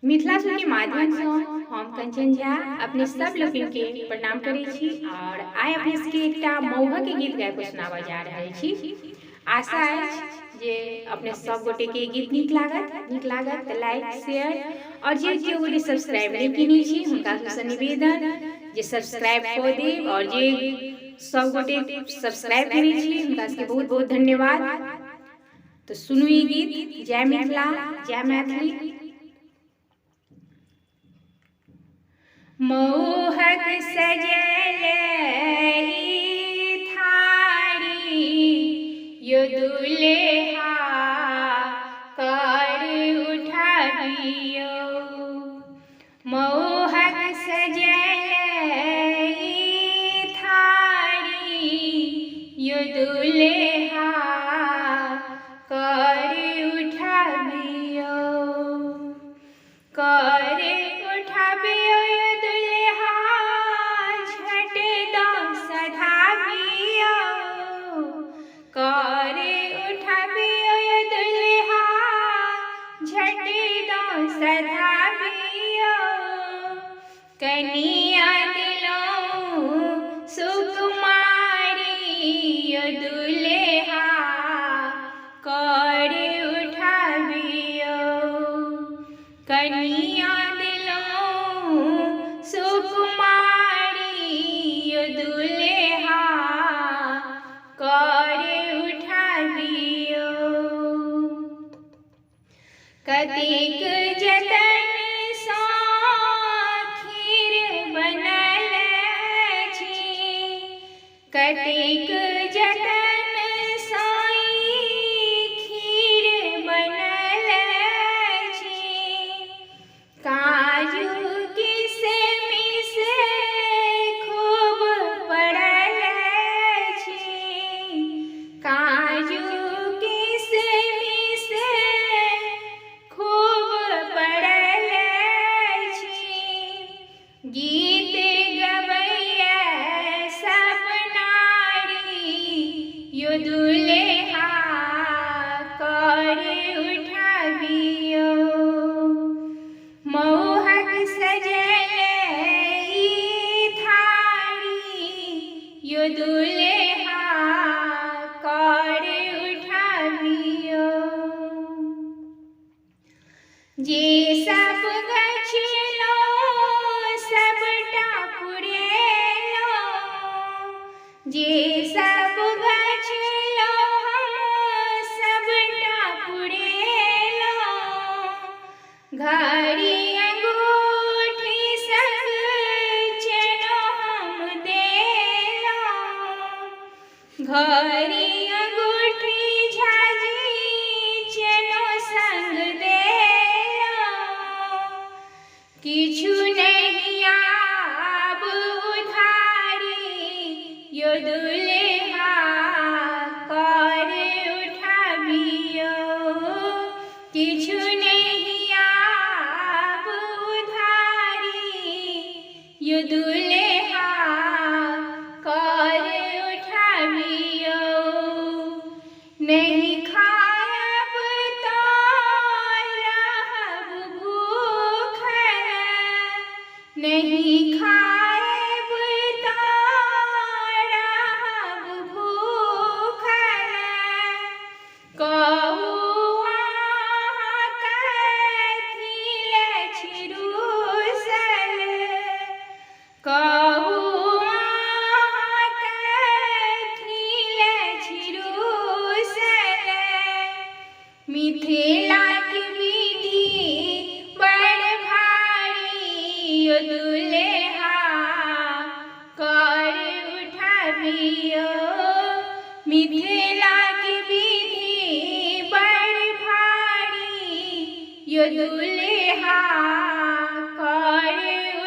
मिथिला सुर के माध्यम से हम कंचन झा अपने सब लोगन के प्रणाम करै छी और आइ अपने सबके एकटा मौहा के गीत गाबि के सुनाबऽ जा रहल छी। आशा अछि जे अपने सब गोटे के गीत नीक लागत तऽ लाइक शेयर और जे केओ गोटे सब्सक्राइब नहीं केने छी हुनका सबसँ निवेदन जे सब्सक्राइब कऽ देब और जे सब गोटे सब्सक्राइब केने छी हुनका सबके बहुत बहुत धन्यवाद। तो सुनू ई गीत। जय मिथिला, जय मैथिली। मोहक सजल थारी यो दुल्हा कर उठाबियो। मोहक सजल थारी यो दुल्हा कर उठाबियो। कर उठाबियो यो दुल्हा झट दो सधाबियो। कर उठाबियो यो दुल्हा झट दो सधाबियो। कनिया दिलौं सुकुमारी यो दुल्हा कर उठाबियो। कनिया दिलौं सुकुमारी यो दुल्हा कर उठाबियो। कतेक जतन सँ खीर बनल छी। कतेक जतन सँ ई खीर बनल छी। काजू किशमिश खूब पड़ल छी। काजू किशमिश खूब पड़ल छी। गीत गबैया सब नारी यो दुल्हा कर उठाबियो। मोहक सजल थारी यो दुल्हा कर उठाबियो। जे सब गछलो सबटा पुरेलो। जे सब गछलो हम सबटा पुरेलो। घड़ी अंगूठी संग चेनो हम देलो। घड़ी अंगूठी झाजी चेनो संग देलो। किछु नहीं आब उधारी यो दुल्हा कर उठाबियो। किछु नहीं आब उधारी यो दुल्हा कर उठाबियो। नहीं खायब तो रहब भूखल। नहीं खायब तो रहब भूखल। कहू अहाँ कथी ले छी रुसल। कहू अहाँ कथी ले छी रुसल। मिथिला के विधि बड़ भारी यो दुल्हा कर उठाबियो। मिथिला के विधि बड़ भारी यो दुल्हा कर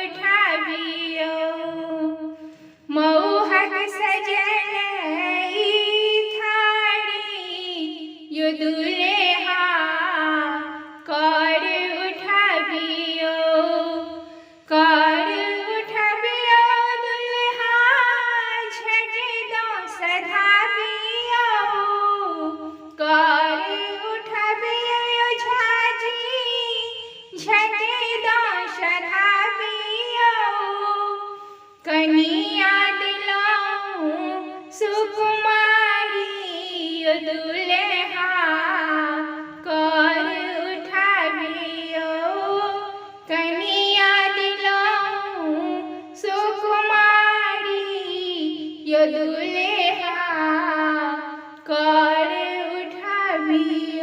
उठाबियो। मोहक सजल थारी यो दुल्हा कर उठाबियो। कर उठाबियो दुल्हा झट दो सधाबियो। कर उठाबियो झाजी झट यो दुल्हा कर उठावी